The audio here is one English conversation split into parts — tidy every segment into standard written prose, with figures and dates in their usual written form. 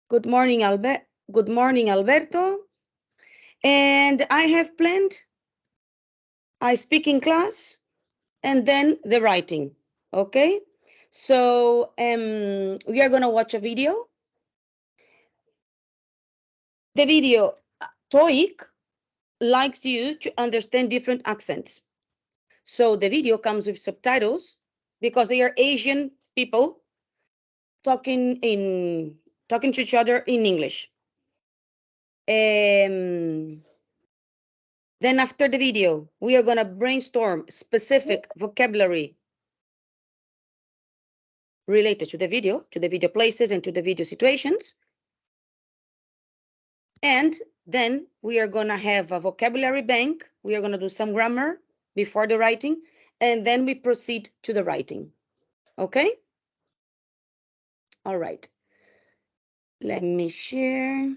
Good morning, Alberto. And I have planned I speak in class and then the writing. Okay. So we are gonna watch a video. The video TOEIC likes you to understand different accents. So the video comes with subtitles because they are Asian people talking to each other in English. Then after the video, we are going to brainstorm specific vocabulary related to the video places and to the video situations. And then we are going to have a vocabulary bank. We are going to do some grammar before the writing, and then we proceed to the writing. Okay? All right. Let me share.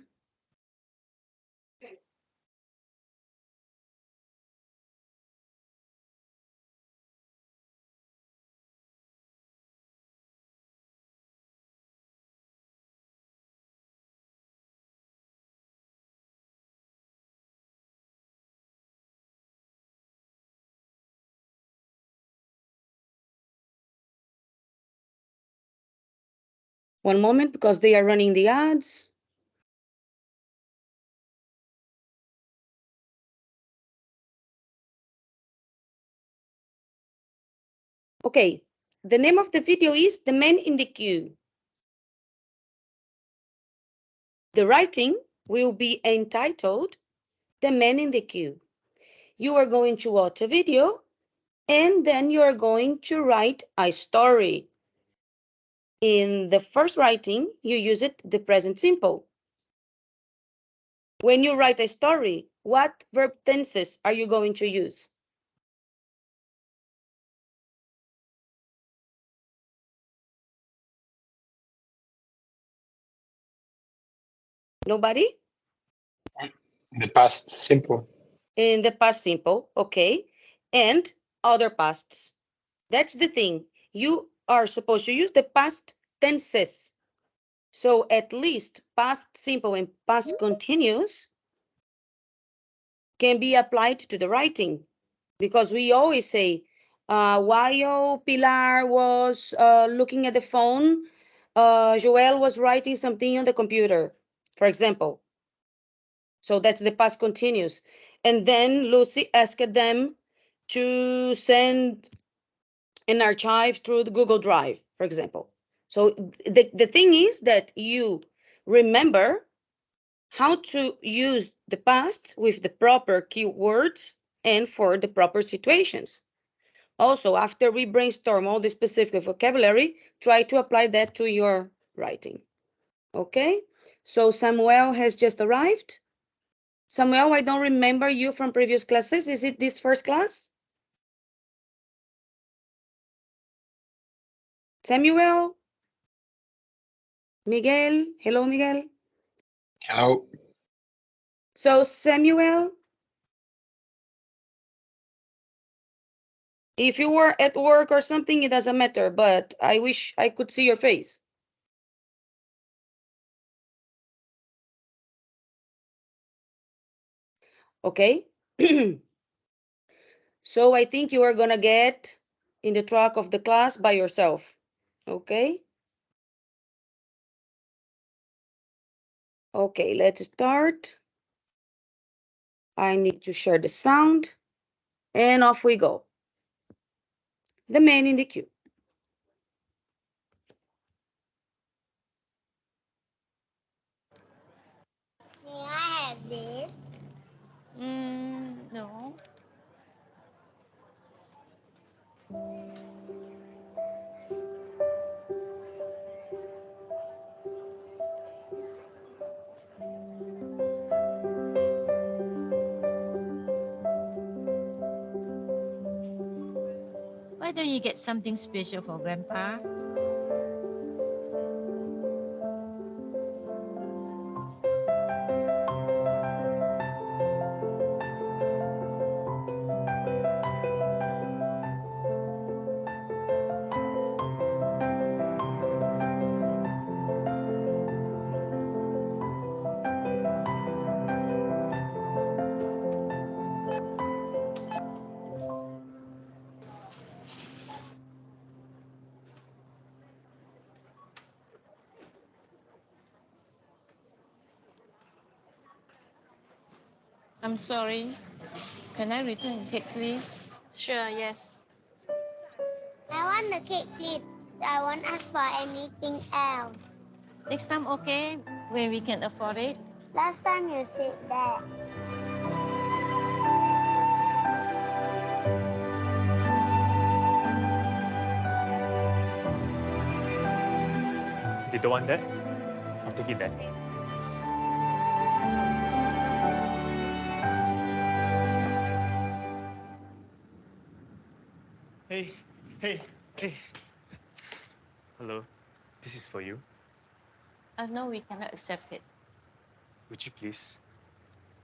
One moment, because they are running the ads. Okay, the name of the video is The Man in the Queue. The writing will be entitled The Man in the Queue. You are going to watch a video and then you are going to write a story. In the first writing, you use the present simple. When you write a story, what verb tenses are you going to use? Nobody? The past simple. In the past simple, okay. And other pasts. That's the thing. You are supposed to use the past tenses. So at least past simple and past continuous can be applied to the writing, because we always say, while Pilar was looking at the phone, Joel was writing something on the computer, for example. So that's the past continuous. And then Lucy asked them to send an archive through the Google Drive, for example. So the thing is that you remember how to use the past with the proper keywords and for the proper situations. Also, after we brainstorm all the specific vocabulary, try to apply that to your writing. Okay? So Samuel has just arrived. Samuel, I don't remember you from previous classes. Is it this first class? Samuel? Miguel? Hello, Miguel. Hello. So Samuel, if you were at work or something, it doesn't matter, but I wish I could see your face. Okay? So I think you are gonna get in the track of the class by yourself. Okay? Okay, let's start. I need to share the sound, and off we go. The Man in the Queue. May I have this? No. Why don't you get something special for Grandpa? I'm sorry. Can I return the cake, please? Sure, yes. I want the cake, please. I won't ask for anything else. Next time, okay? When we can afford it. Last time you said that. They don't want that? I'll take it then. Hey, hey, hey. Hello, this is for you. No, we cannot accept it. Would you please?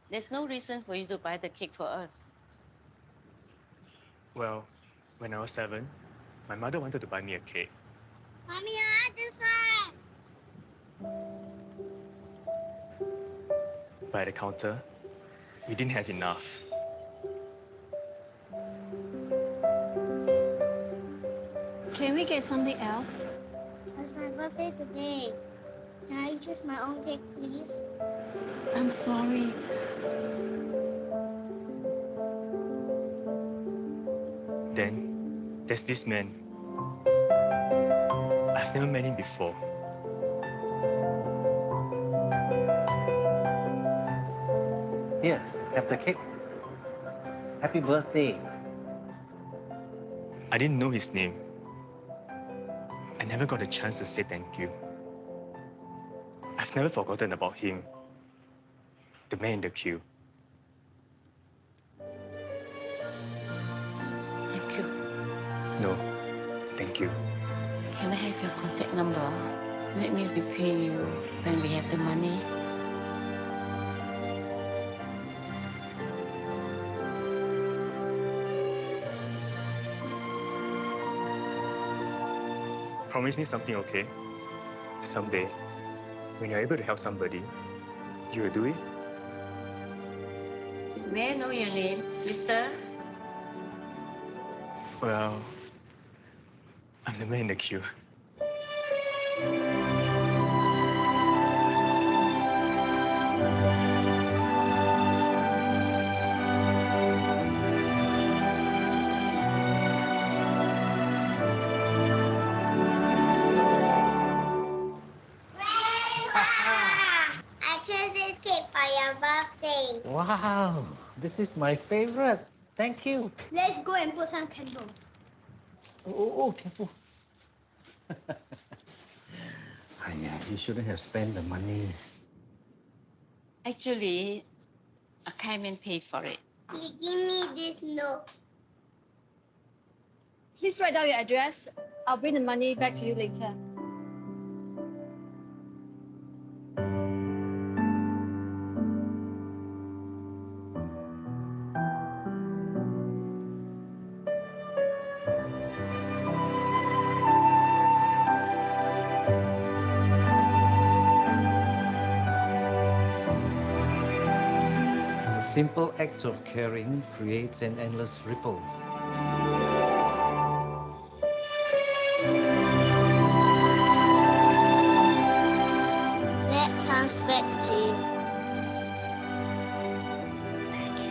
There's no reason for you to buy the cake for us. Well, when I was 7, my mother wanted to buy me a cake. Mommy, I want this one. But at the counter, we didn't have enough. Can we get something else? It's my birthday today. Can I choose my own cake, please? I'm sorry. Then, there's this man. I've never met him before. Here, have the cake. Happy birthday. I didn't know his name. I never got a chance to say thank you. I've never forgotten about him. The man in the queue. Thank you. No, thank you. Can I have your contact number? Let me repay you when we have the money. Promise me something, okay? Someday, when you're able to help somebody, you will do it? May I know your name, mister? Well, I'm the man in the queue. I chose this cake for your birthday. Wow, this is my favorite. Thank you. Let's go and put some candles. Oh, careful. You shouldn't have spent the money. Actually, I came and paid for it. He give me this note. Please write down your address. I'll bring the money back to you later. A simple act of caring creates an endless ripple. That comes back to you. Happy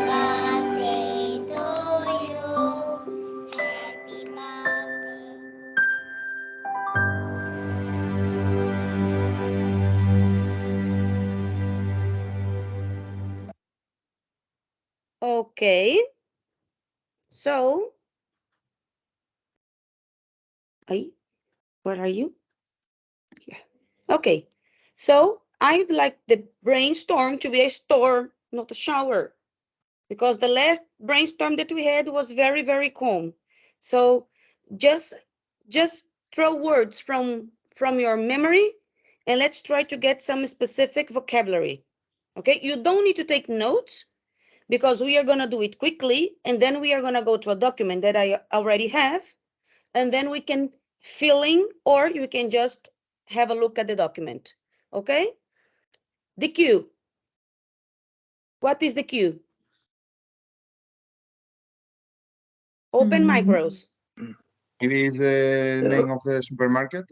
birthday to you. Happy birthday. Okay. So, where are you? Yeah. Okay. So I'd like the brainstorm to be a storm, not a shower, because the last brainstorm that we had was very, very calm. So just just throw words from your memory and let's try to get some specific vocabulary. Okay, you don't need to take notes because we are going to do it quickly and then we are going to go to a document that I already have and then we can fill in or you can just have a look at the document. Okay, the queue. What is the queue? Open micros. Maybe it's the name of the supermarket.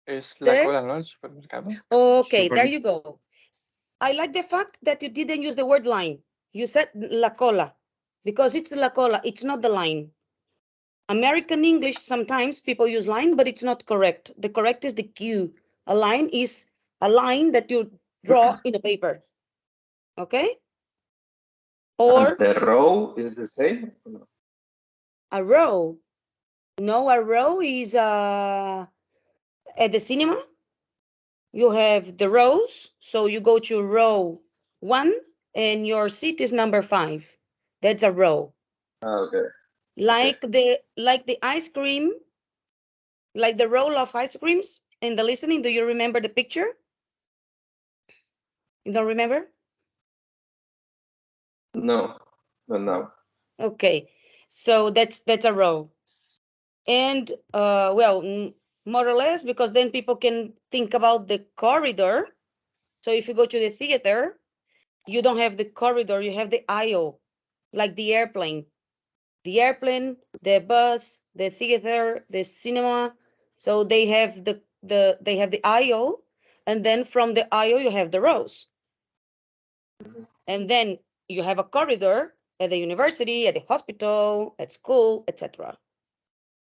Es la ¿De? cola, ¿no? El supermercado. Okay, Super- there you go. I like the fact that you didn't use the word line. You said la cola because it's la cola. It's not the line. American English, sometimes people use line, but it's not correct. The correct is the queue. A line is a line that you draw in a paper. Okay? Or The row is the same? a row. No, a row is at the cinema. You have the rows. So you go to row 1 and your seat is number 5. That's a row. Okay. Like the ice cream, like the roll of ice creams in the listening. Do you remember the picture? You don't remember? No, no. Okay, so that's a row. And well, more or less, because then people can think about the corridor. So if you go to the theater, you don't have the corridor, you have the aisle, like the airplane. The airplane, the bus, the theater, the cinema. So they have they have the aisle, and then from the aisle you have the rows. And then you have a corridor at the university, at the hospital, at school, etc.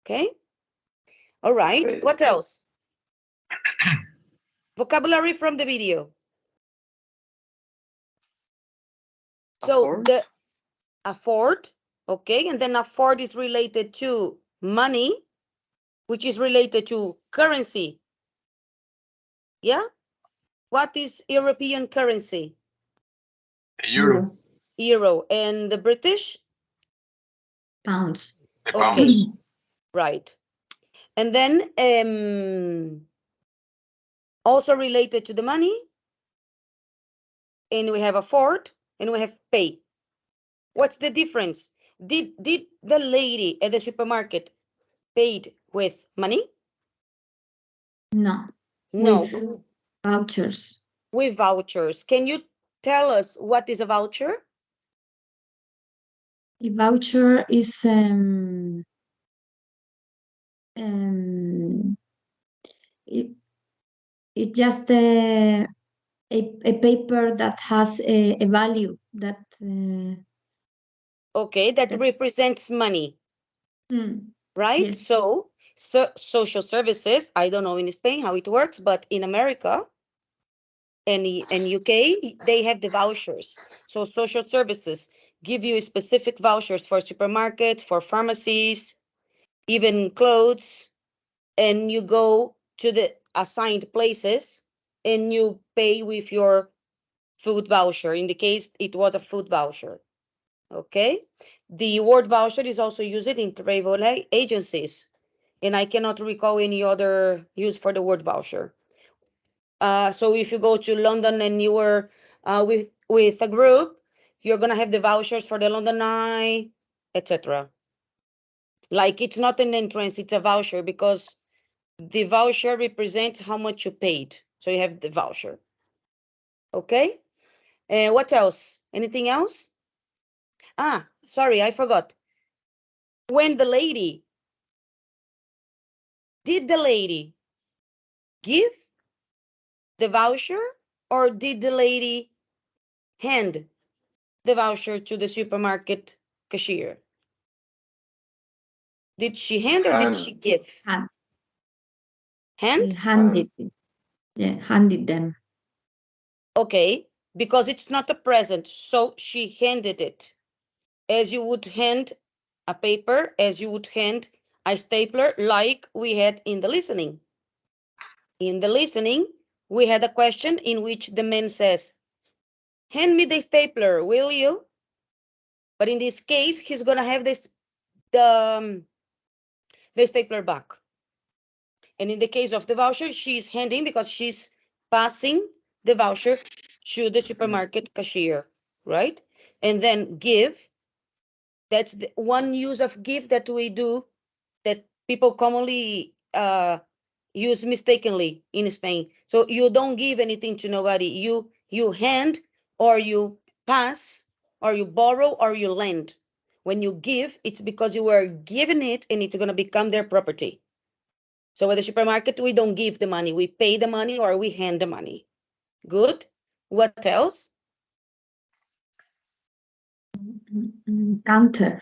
Okay? All right. Okay. What else? Vocabulary from the video. So Afford? afford, okay, and then afford is related to money, which is related to currency. Yeah? What is European currency? The euro. Euro. And the British? Pounds. The pound. Okay, right. And then also related to the money, and we have afford, and we have pay. What's the difference? Did the lady at the supermarket paid with money? No. No, With vouchers. with vouchers. Can you tell us what is a voucher? A voucher is it, it just a paper that has a value that Okay, that That- represents money, hmm, right? yes. So social services, I don't know in Spain how it works, but in America and UK, they have the vouchers. So social services give you specific vouchers for supermarkets, for pharmacies, even clothes, and you go to the assigned places and you pay with your food voucher. In the case, it was a food voucher. Okay. The word voucher is also used in travel agencies, and I cannot recall any other use for the word voucher. So if you go to London and you were with a group, you're gonna have the vouchers for the London Eye, etc. Like it's not an entrance, it's a voucher because the voucher represents how much you paid. So you have the voucher. Okay. And what else? Anything else? Ah, sorry, I forgot. When the lady, did the lady give the voucher or did the lady hand the voucher to the supermarket cashier? Did she hand or did she give? Hand. Hand? Handed. Yeah, handed them. Okay, because it's not a present, so she handed it. As you would hand a paper, as you would hand a stapler, like we had in the listening. In the listening, we had a question in which the man says, hand me the stapler, will you? But in this case, he's gonna have the stapler back. And in the case of the voucher, she's handing because she's passing the voucher to the supermarket cashier, right? And then give, that's the one use of give that we do that people commonly use mistakenly in Spain. So you don't give anything to nobody. You hand or you pass or you borrow or you lend. When you give, it's because you were given it and it's going to become their property. So at the supermarket, we don't give the money. We pay the money or we hand the money. Good. What else? Counter.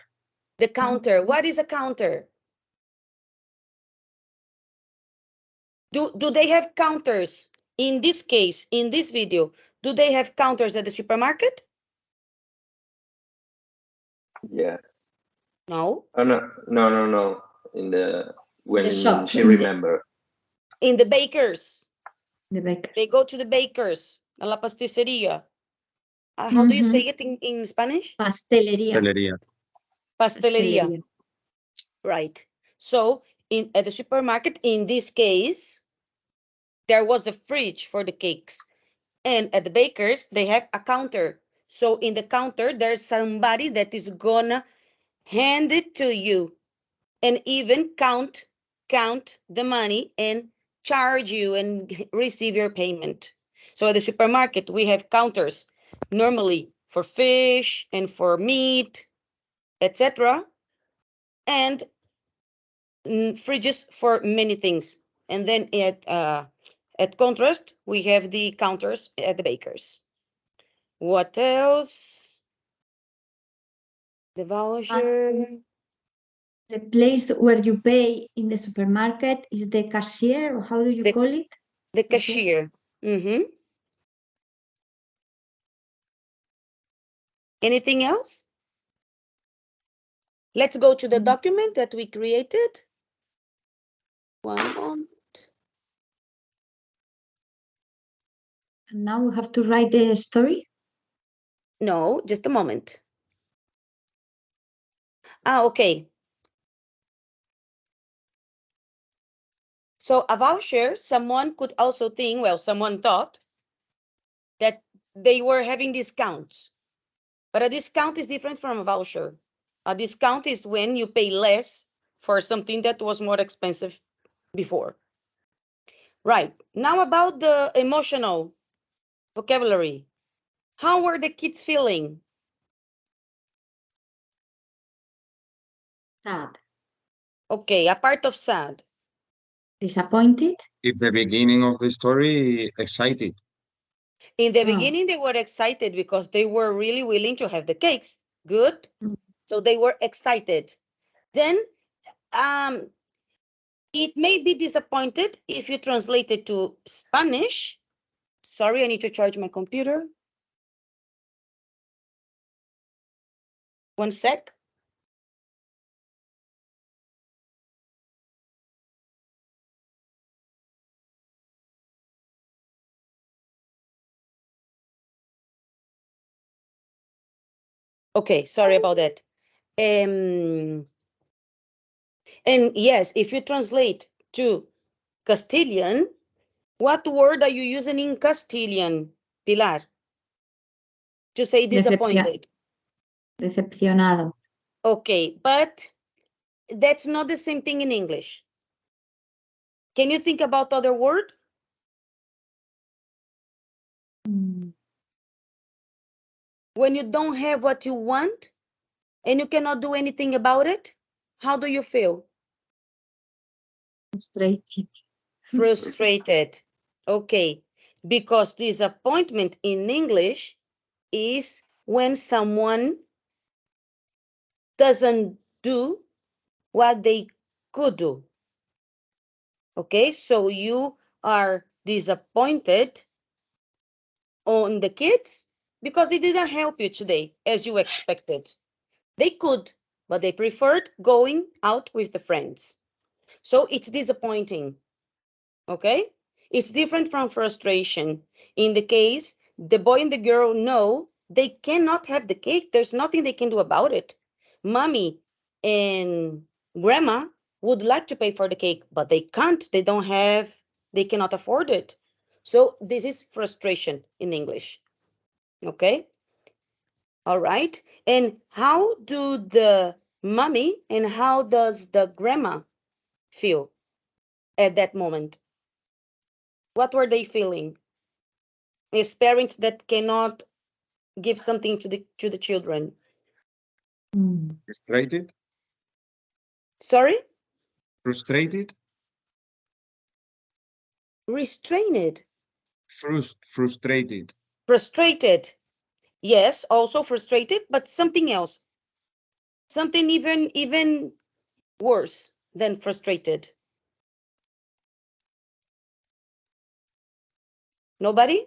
The counter. What is a counter? Do they have counters? In this case, in this video, do they have counters at the supermarket? Yeah. No. Oh, no. In the when The shop, she in the- remember. In the bakers. The baker. They go to the bakers, a la pasticceria. How do you say it in Spanish? Pastelería. Pastelería. Right. So at the supermarket, in this case, there was a fridge for the cakes. And at the bakers, they have a counter. So in the counter, there's somebody that is gonna hand it to you and even count the money and charge you and receive your payment. So at the supermarket, we have counters normally for fish and for meat, etc. And fridges for many things. And then at contrast, we have the counters at the bakers. What else? The voucher. The place where you pay in the supermarket is the cashier, or how do you call it? The cashier. Anything else? Let's go to the document that we created. One moment. And now we have to write the story? No, just a moment. Okay. So a voucher, someone could also think, well, someone thought that they were having discounts. But a discount is different from a voucher. A discount is when you pay less for something that was more expensive before. Right. Now about the emotional vocabulary. How were the kids feeling? Sad. Okay, a part of sad. Disappointed? In the beginning of the story, excited. In the beginning, they were excited because they were really willing to have the cakes. Good. So they were excited. Then it may be disappointed if you translate it to Spanish. Sorry, I need to charge my computer. One sec. Okay, sorry about that. And yes, if you translate to Castilian, what word are you using in Castilian, Pilar? To say disappointed. Decepcionado. Okay, but that's not the same thing in English. Can you think about other word? When you don't have what you want and you cannot do anything about it, how do you feel? Frustrated. Frustrated. Okay, because disappointment in English is when someone doesn't do what they could do. Okay, so you are disappointed on the kids because they didn't help you today as you expected. They could, but they preferred going out with the friends. So it's disappointing. Okay? It's different from frustration. In the case, the boy and the girl know they cannot have the cake. There's nothing they can do about it. Mommy and grandma would like to pay for the cake, but they can't. They cannot afford it. So this is frustration in English. Okay? All right. And how do the mommy and how does the grandma feel at that moment? What were they feeling? As parents that cannot give something to the children. Frustrated? Sorry? Frustrated? Restrained. Frustrated. Frustrated. Yes, also frustrated, but something else. Something even worse than frustrated. Nobody?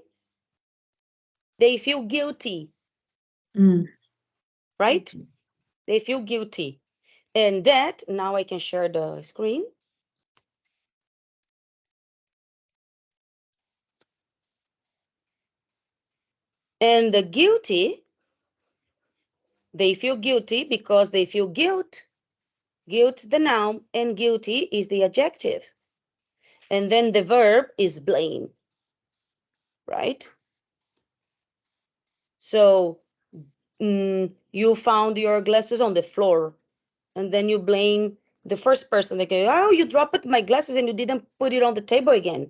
They feel guilty, right? They feel guilty. And that, now I can share the screen. And the guilty, they feel guilty because they feel guilt. Guilt, the noun, and guilty is the adjective. And then the verb is blame, right? So you found your glasses on the floor, and then you blame the first person. They go, oh, you dropped my glasses and you didn't put it on the table again.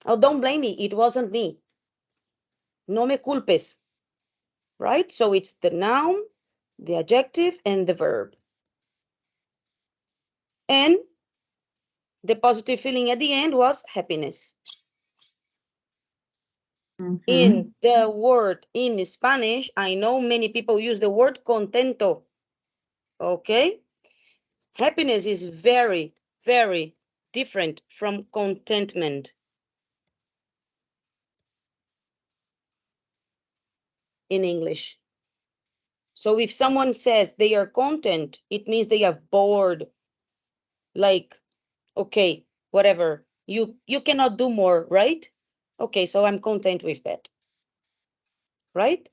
Oh, don't blame me. It wasn't me. No me culpes, right? So it's the noun, the adjective, and the verb. And the positive feeling at the end was happiness. In the word in Spanish, I know many people use the word contento. Okay? Happiness is very, very different from contentment in English. So if someone says they are content, it means they are bored. Like, okay, whatever. You cannot do more, right? Okay, so I'm content with that. Right?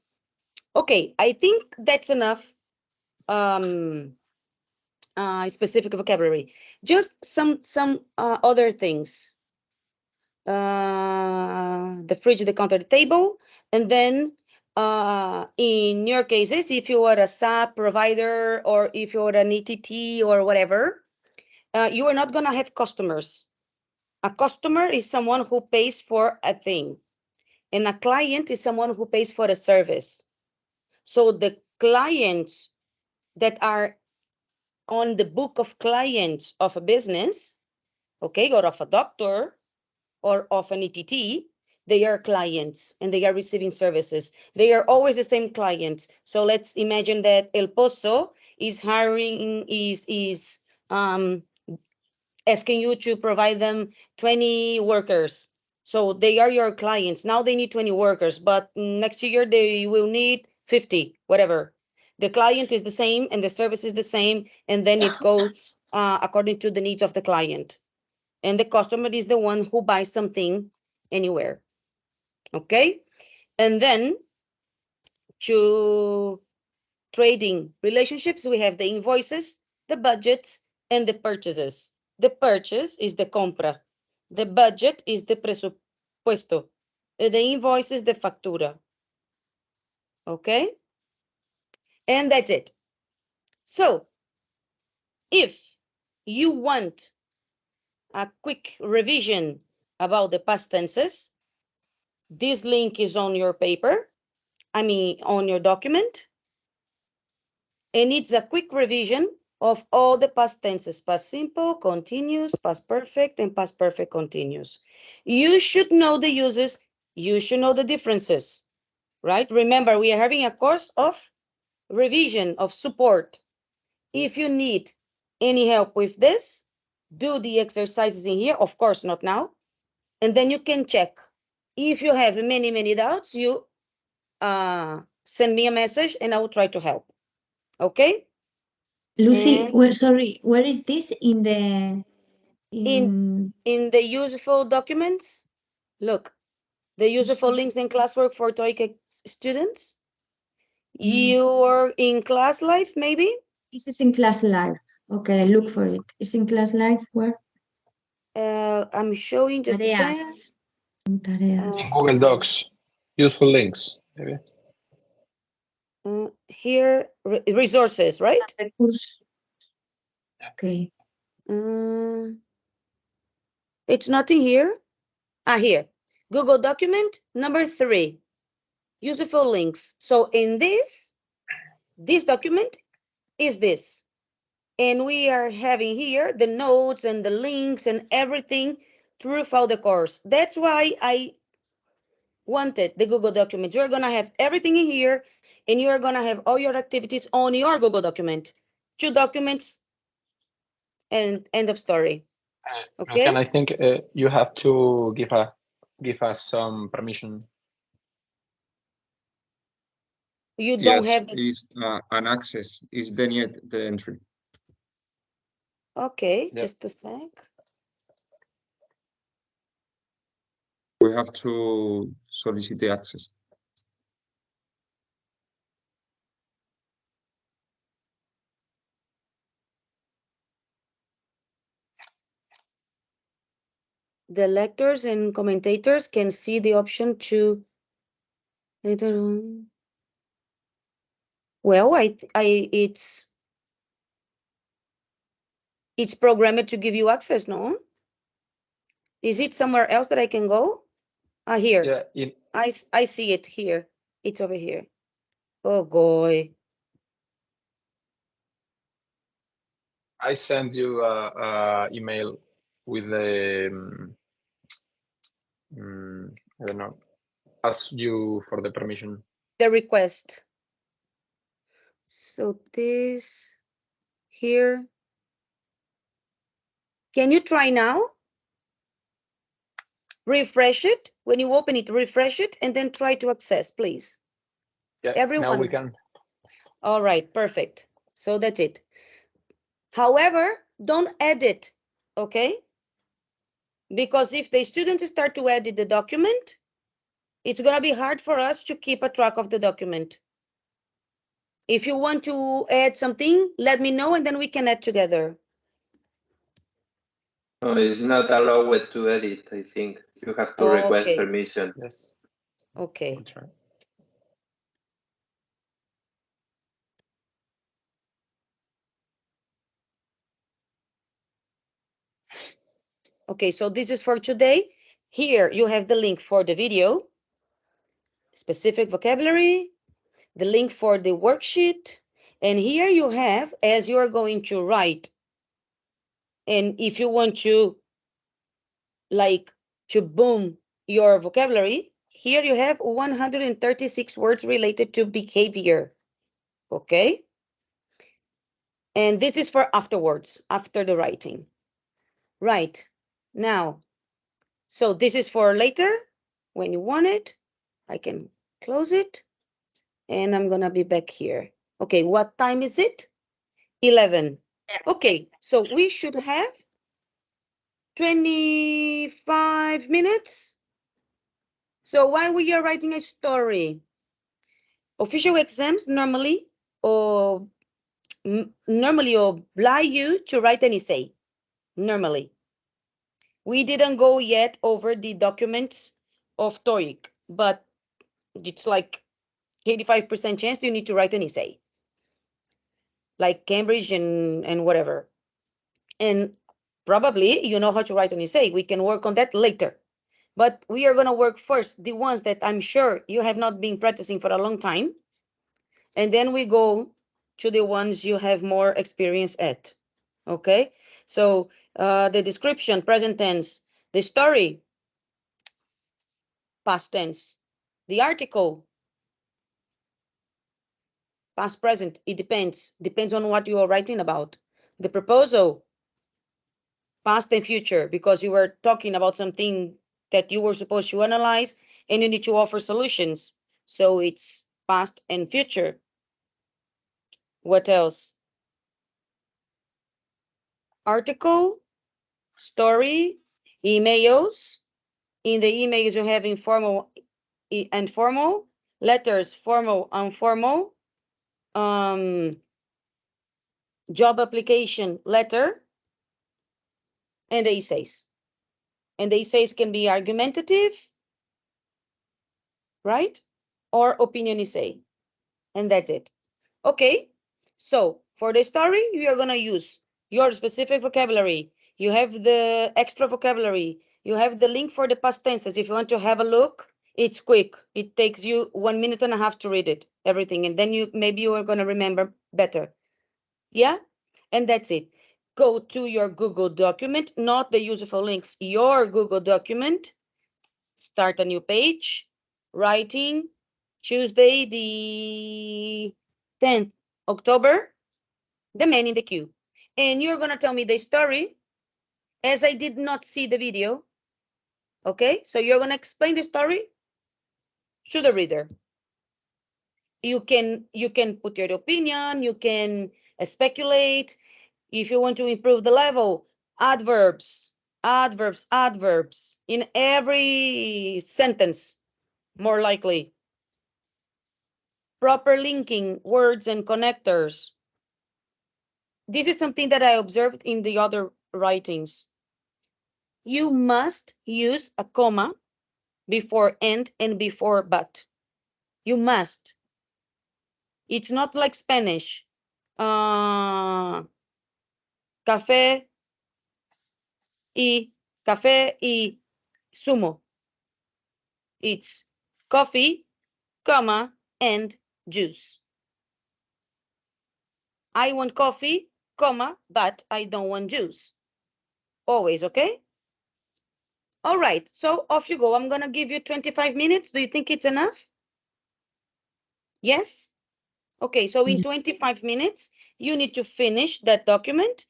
Okay, I think that's enough specific vocabulary. Just some other things. The fridge, the counter, the table, and then in your cases, if you are a SAP provider or if you're an ETT or whatever, you are not gonna have customers. A customer is someone who pays for a thing, and a client is someone who pays for a service. So the clients that are on the book of clients of a business, okay, or of a doctor or of an ETT, they are clients and they are receiving services. They are always the same clients. So let's imagine that El Pozo is hiring, is asking you to provide them 20 workers. So they are your clients. Now they need 20 workers, but next year they will need 50, whatever. The client is the same and the service is the same, and then it goes according to the needs of the client. And the customer is the one who buys something anywhere. Okay? And then to trading relationships, we have the invoices, the budgets, and the purchases. The purchase is the compra. The budget is the presupuesto. The invoice is the factura. Okay? And that's it. So, if you want a quick revision about the past tenses, this link is on your paper. On your document. And it's a quick revision of all the past tenses: past simple, continuous, past perfect, and past perfect continuous. You should know the uses. You should know the differences, right? Remember, we are having a course of revision, of support. If you need any help with this, do the exercises in here. Of course, not now. And then you can check. If you have many, many doubts, you send me a message and I will try to help. Okay? Lucy, where is this in the in the useful documents? Look, the useful links in classwork for TOEIC students. You are in class life, maybe? This is in class live. Okay, look for it. It's in class live where? I'm showing just a second. Tareas. In Google Docs, useful links, maybe. Here, resources, right? Okay. It's not in here. Here. Google document number 3. Useful links. So in this document, is this. And we are having here the notes and the links and everything throughout the course. That's why I wanted the Google document. You're going to have everything in here, and you're going to have all your activities on your Google document. 2 documents and end of story. Okay. Can I think you have to give us some permission. You don't Yes, have is an access is denied the entry. Okay, Yep. just a sec. We have to solicit the access. The lectors and commentators can see the option to well, it's programmed to give you access, no? Is it somewhere else that I can go? Here. Yeah, I see it here. It's over here. Oh boy. I sent you a email with the I don't know, ask you for the permission. The request. So this here. Can you try now? Refresh it. When you open it, refresh it and then try to access, please. Yeah, Everyone. now we can. All right, perfect. So that's it. However, don't edit, okay? Because if the students start to edit the document, it's going to be hard for us to keep a track of the document. If you want to add something, let me know and then we can add together. No, it's not allowed to edit, I think. You have to request Okay. permission. Yes. Okay. We'll try. Okay, so this is for today. Here you have the link for the video, specific vocabulary, the link for the worksheet, and here you have, as you are going to write, and if you want to like to boom your vocabulary, here you have 136 words related to behavior. Okay? And this is for afterwards, after the writing. Right. Now, so this is for later when you want it. I can close it and I'm going to be back here. Okay, what time is it? 11. Okay, so we should have 25 minutes. So while we are writing a story, official exams normally oblige you to write an essay. Normally. We didn't go yet over the documents of TOEIC, but it's like 85% chance you need to write an essay. Like Cambridge and whatever. And probably you know how to write an essay. We can work on that later. But we are going to work first the ones that I'm sure you have not been practicing for a long time. And then we go to the ones you have more experience at. Okay? So the description, present tense, the story, past tense, the article, past present, it depends on what you are writing about. The proposal, past and future, because you were talking about something that you were supposed to analyze and you need to offer solutions. So it's past and future. What else? Article, story, emails. In the emails you have informal and formal, letters, formal, informal, job application letter, and the essays. And the essays can be argumentative, right? Or opinion essay. And that's it. Okay, so for the story, we are going to use your specific vocabulary. You have the extra vocabulary. You have the link for the past tenses. If you want to have a look, it's quick. It takes you 1.5 minutes to read it, everything. And then maybe you are going to remember better. Yeah, and that's it. Go to your Google document, not the useful links, your Google document. Start a new page, writing, Tuesday, the 10th October, the man in the queue. And you're going to tell me the story as I did not see the video. Okay, so you're going to explain the story to the reader. You can put your opinion, you can speculate. If you want to improve the level, adverbs, adverbs, adverbs in every sentence, more likely. Proper linking, words and connectors. This is something that I observed in the other writings. You must use a comma before and before but. You must. It's not like Spanish. Café y zumo. It's coffee, comma, and juice. I want coffee, comma, but I don't want juice. Always, okay? All right, so off you go. I'm gonna give you 25 minutes. Do you think it's enough? Yes? Okay, so in 25 minutes, you need to finish that document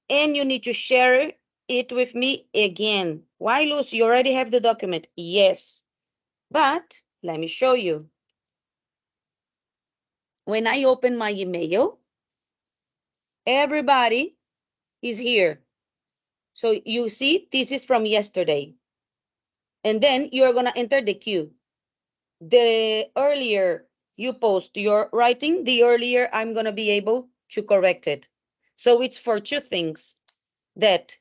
and you need to share it with me again. Why, Lucy? You already have the document. Yes, but let me show you. When I open my email, everybody is here. So you see, this is from yesterday. And then you're going to enter the queue. The earlier you post your writing, the earlier I'm going to be able to correct it. So it's for two things: that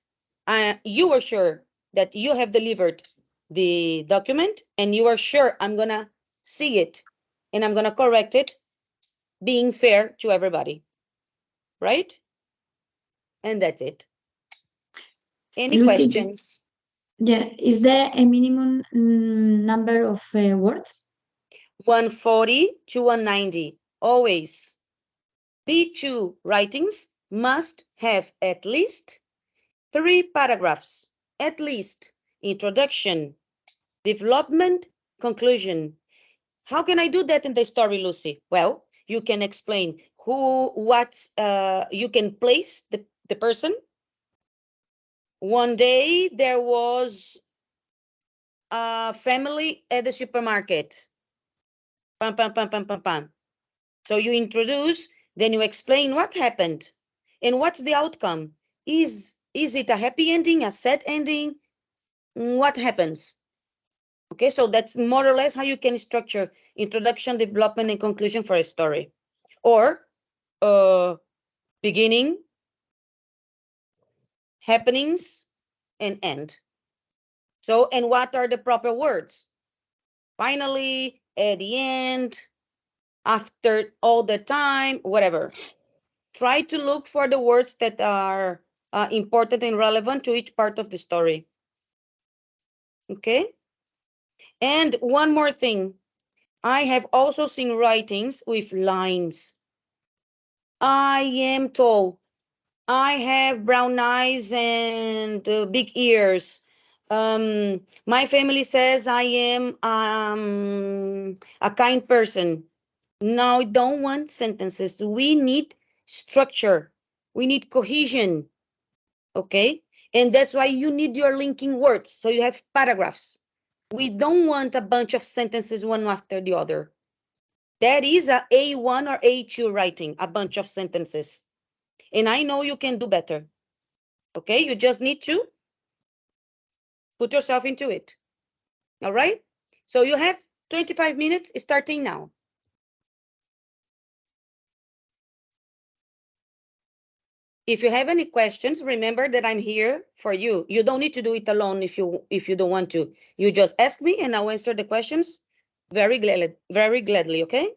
you are sure that you have delivered the document, and you are sure I'm going to see it and I'm going to correct it, being fair to everybody. Right? And that's it. Any Lucy, questions? yeah, is there a minimum number of words? 140 to 190, always. B2 writings must have at least 3 paragraphs, at least. Introduction, development, conclusion. How can I do that in the story, Lucy? Well, you can explain you can place the person. One day there was a family at the supermarket. Pam, pam, pam, pam, pam, pam. So you introduce, then you explain what happened and what's the outcome. Is it a happy ending, a sad ending? What happens? Okay, so that's more or less how you can structure introduction, development, and conclusion for a story. Or beginning, happenings, and end. So, and what are the proper words? Finally, at the end, after all the time, whatever. Try to look for the words that are important and relevant to each part of the story. Okay? And one more thing. I have also seen writings with lines. I am tall. I have brown eyes and big ears. My family says I am a kind person. No, I don't want sentences. We need structure. We need cohesion. Okay? And that's why you need your linking words. So you have paragraphs. We don't want a bunch of sentences one after the other. That is a A1 or A2 writing, a bunch of sentences. And I know you can do better. Okay? You just need to put yourself into it. All right? So you have 25 minutes starting now. If you have any questions, remember that I'm here for you. You don't need to do it alone if you don't want to. You just ask me and I'll answer the questions very gladly, okay?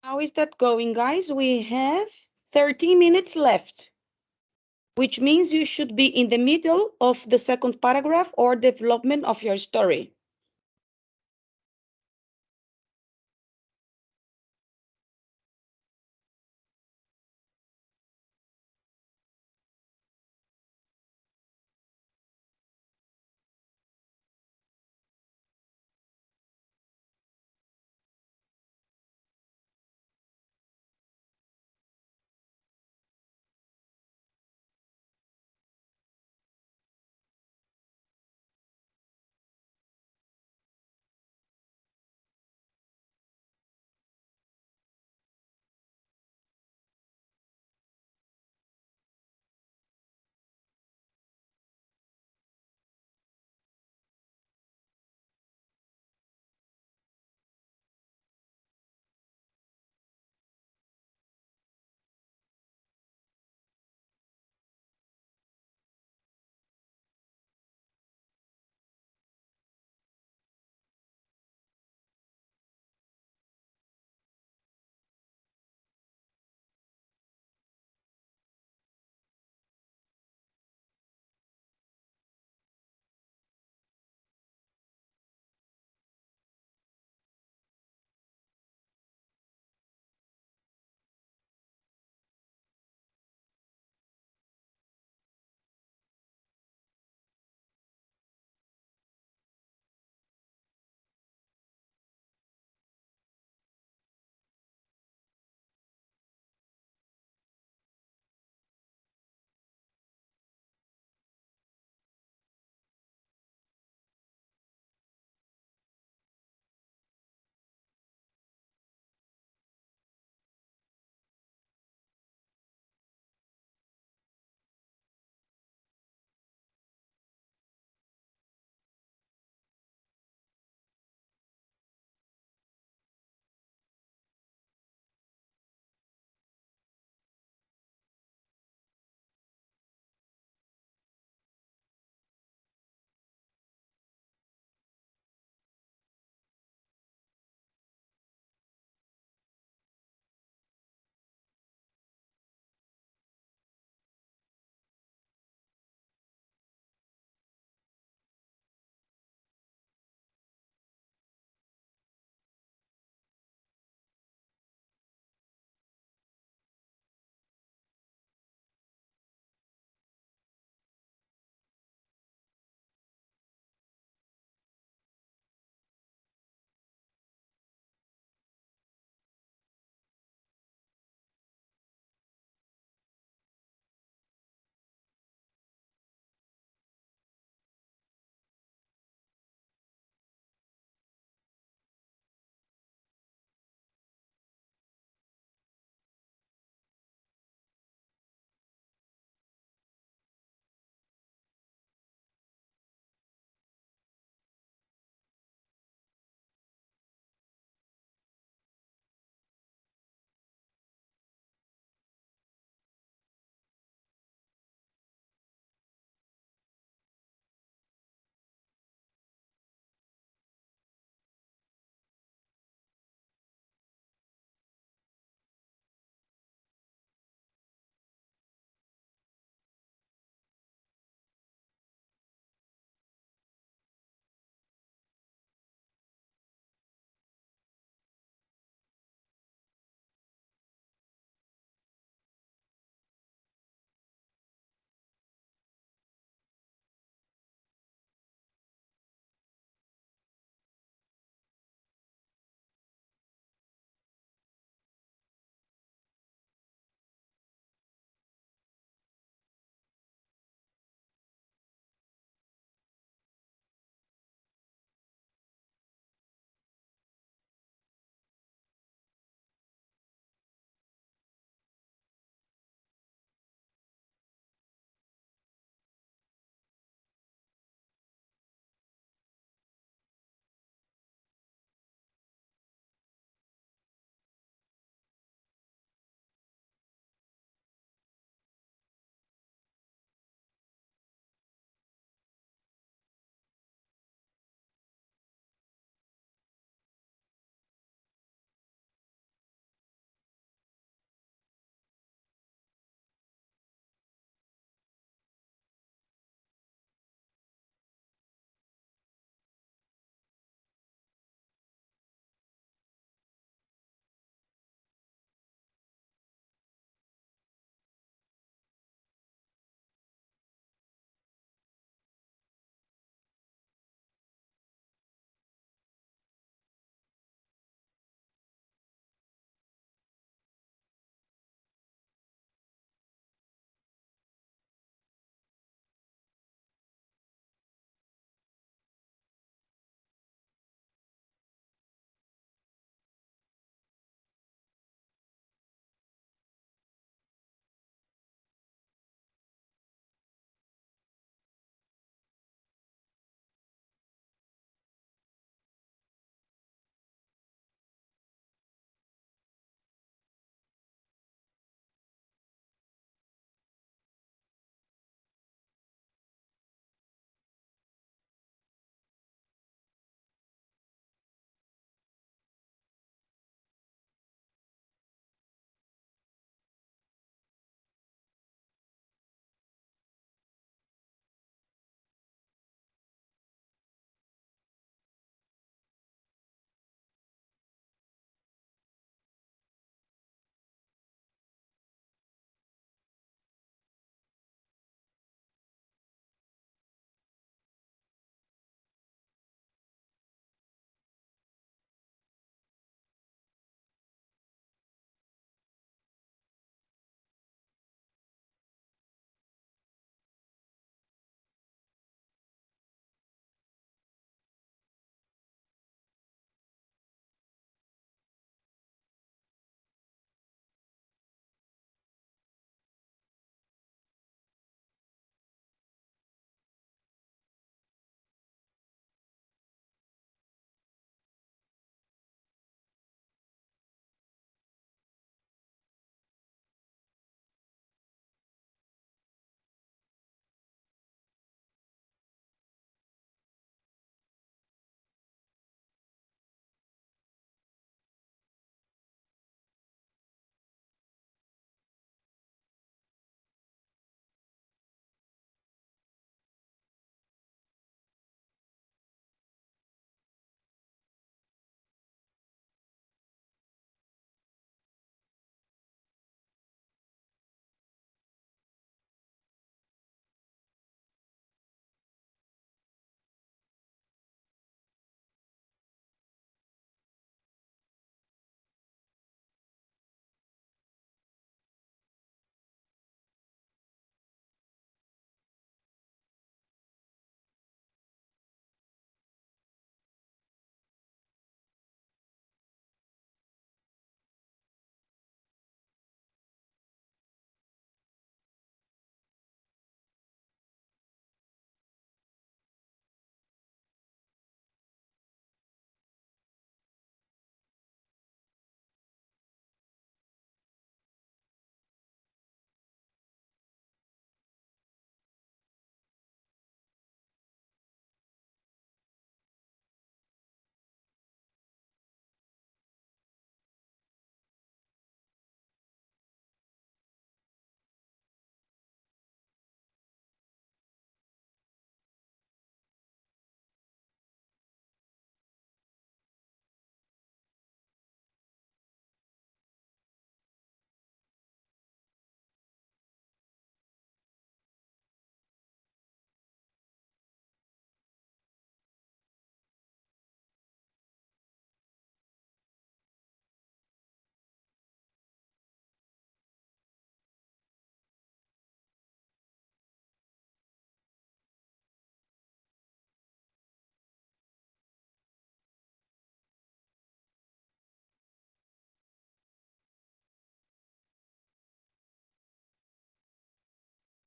How is that going, guys? We have 30 minutes left, which means you should be in the middle of the second paragraph or development of your story.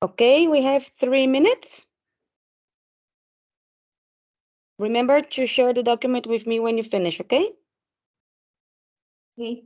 Okay, we have 3 minutes. Remember to share the document with me when you finish, okay? Okay.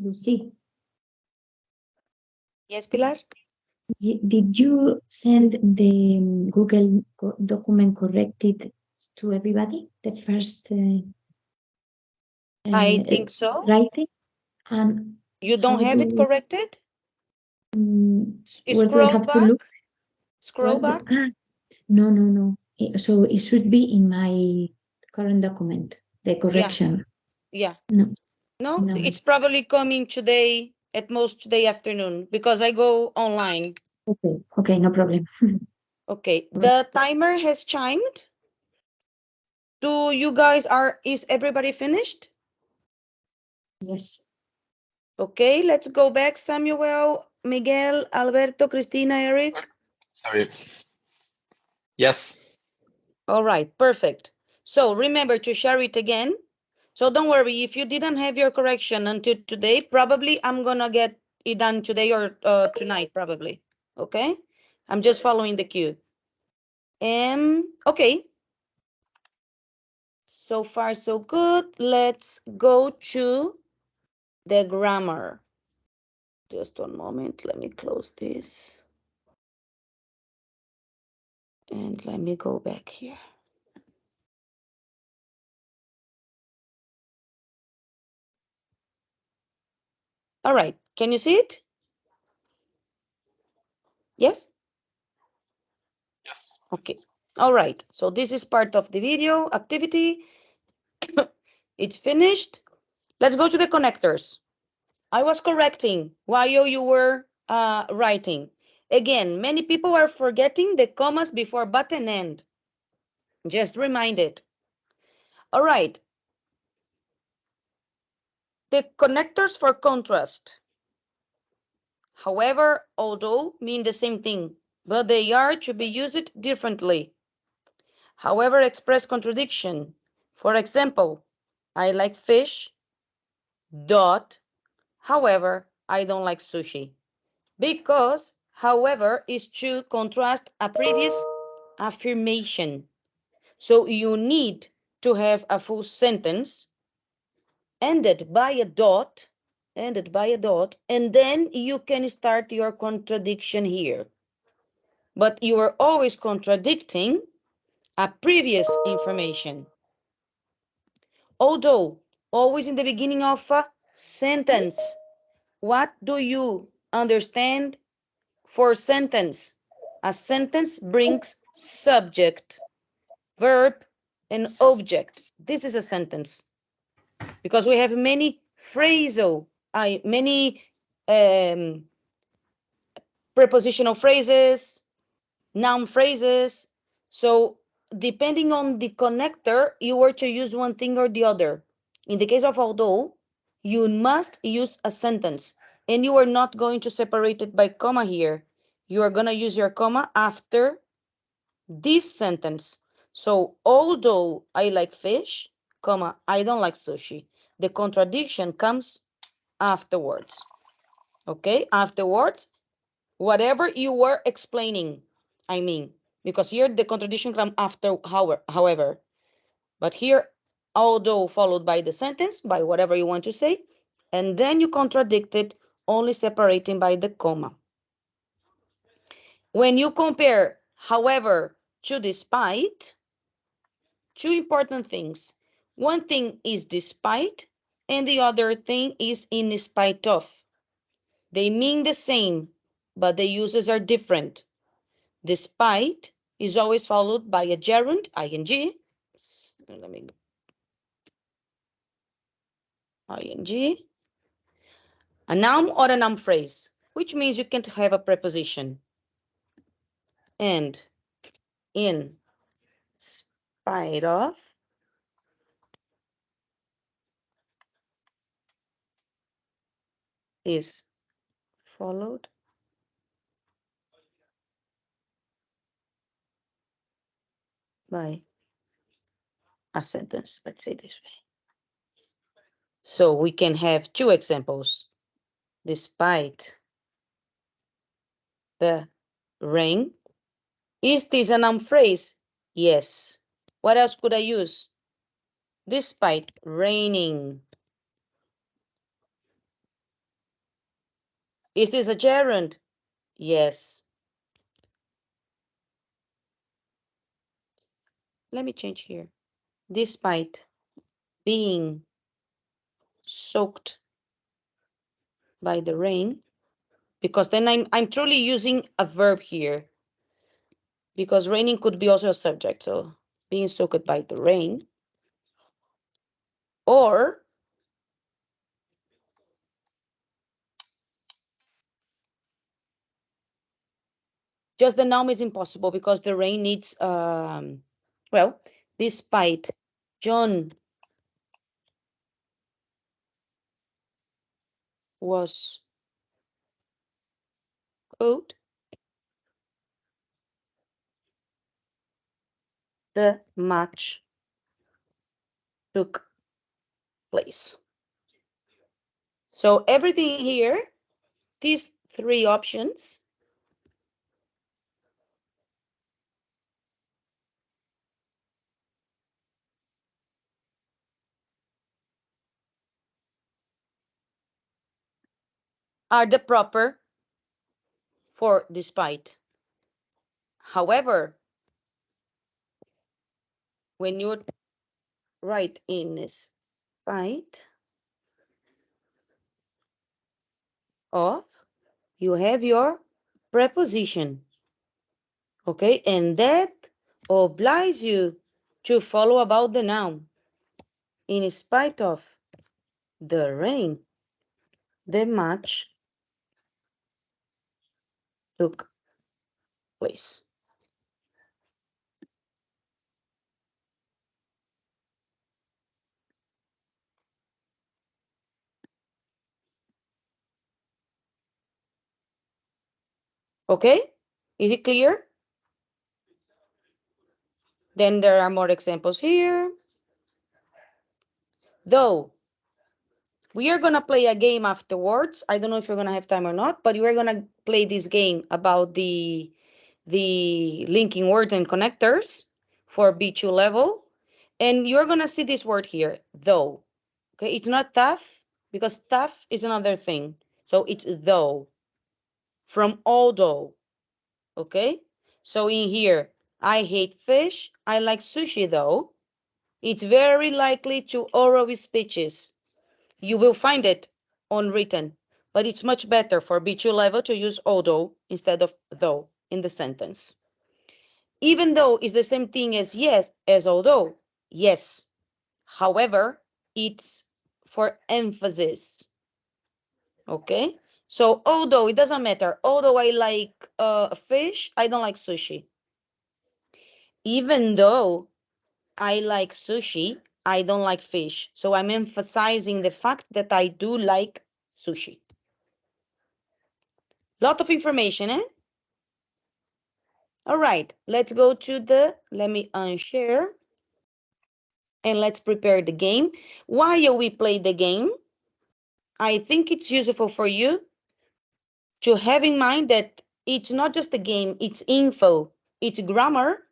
Lucy, Yes, Pilar? did you send the Google document corrected to everybody? The first I think so. writing? And You don't how have it do corrected? where do I Scroll have to back. look? Scroll back. No. So it should be in my current document, the correction. Yeah. No. No, No. it's probably coming today, at most today afternoon, because I go online. Okay, no problem. Okay, the timer has chimed. Is everybody finished? Yes. Okay, let's go back. Samuel, Miguel, Alberto, Cristina, Eric. Sorry. Yes. All right, perfect. So remember to share it again. So don't worry, if you didn't have your correction until today, probably I'm gonna get it done today or tonight, probably. Okay, I'm just following the cue. Okay. So far, so good. Let's go to the grammar. Just one moment. Let me close this. And let me go back here. All right. Can you see it? Yes? Yes. Okay. All right. So this is part of the video activity. It's finished. Let's go to the connectors. I was correcting while you were writing. Again, many people are forgetting the commas before but and end. Just remind it. All right. The connectors for contrast, however, although mean the same thing, but they are to be used differently. However, express contradiction. For example, I like fish, dot, however, I don't like sushi. Because, however, is to contrast a previous affirmation. So you need to have a full sentence ended by a dot, and then you can start your contradiction here. But you are always contradicting a previous information. Although, always in the beginning of a sentence. What do you understand for sentence? A sentence brings subject, verb, and object. This is a sentence. Because we have many phrasal, many prepositional phrases, noun phrases. So depending on the connector, you were to use one thing or the other. In the case of although, you must use a sentence, and you are not going to separate it by comma here. You are going to use your comma after this sentence. So although I like fish, comma, I don't like sushi. The contradiction comes afterwards. Okay, afterwards, whatever you were explaining, I mean, because here the contradiction comes after however, but here, although followed by the sentence, by whatever you want to say, and then you contradict it, only separating by the comma. When you compare, however, to despite, two important things. One thing is despite, and the other thing is in spite of. They mean the same, but the uses are different. Despite is always followed by a gerund, ing. Let me, ing. A noun or a noun phrase, which means you can't have a preposition. And in spite of is followed by a sentence, let's say this way. So we can have two examples. Despite the rain. Is this a noun phrase? Yes. What else could I use? Despite raining. Is this a gerund? Yes. Let me change here. Despite being soaked by the rain, because then I'm truly using a verb here, because raining could be also a subject. So being soaked by the rain, or just the noun is impossible because the rain needs, well, despite John was cold, the match took place. So everything here, these three options, are the proper for despite. However, when you write in spite of, you have your preposition. Okay, and that obliges you to follow about the noun. In spite of the rain, the match took place. Okay? Is it clear? Then there are more examples here. Though, we are going to play a game afterwards. I don't know if we're going to have time or not, but we're going to play this game about the linking words and connectors for B2 level. And you're going to see this word here, though. Okay, it's not tough because tough is another thing. So it's though, from although. Okay, so in here, I hate fish. I like sushi though. It's very likely to oral speeches. You will find it on written, but it's much better for B2 level to use although instead of though in the sentence. Even though is the same thing as yes, as although, yes. However, it's for emphasis. Okay, so although it doesn't matter, although I like fish, I don't like sushi. Even though I like sushi, I don't like fish. So I'm emphasizing the fact that I do like sushi. Lot of information, eh? All right, let's go to let me unshare. And let's prepare the game. While we play the game, I think it's useful for you to have in mind that it's not just a game, it's info, it's grammar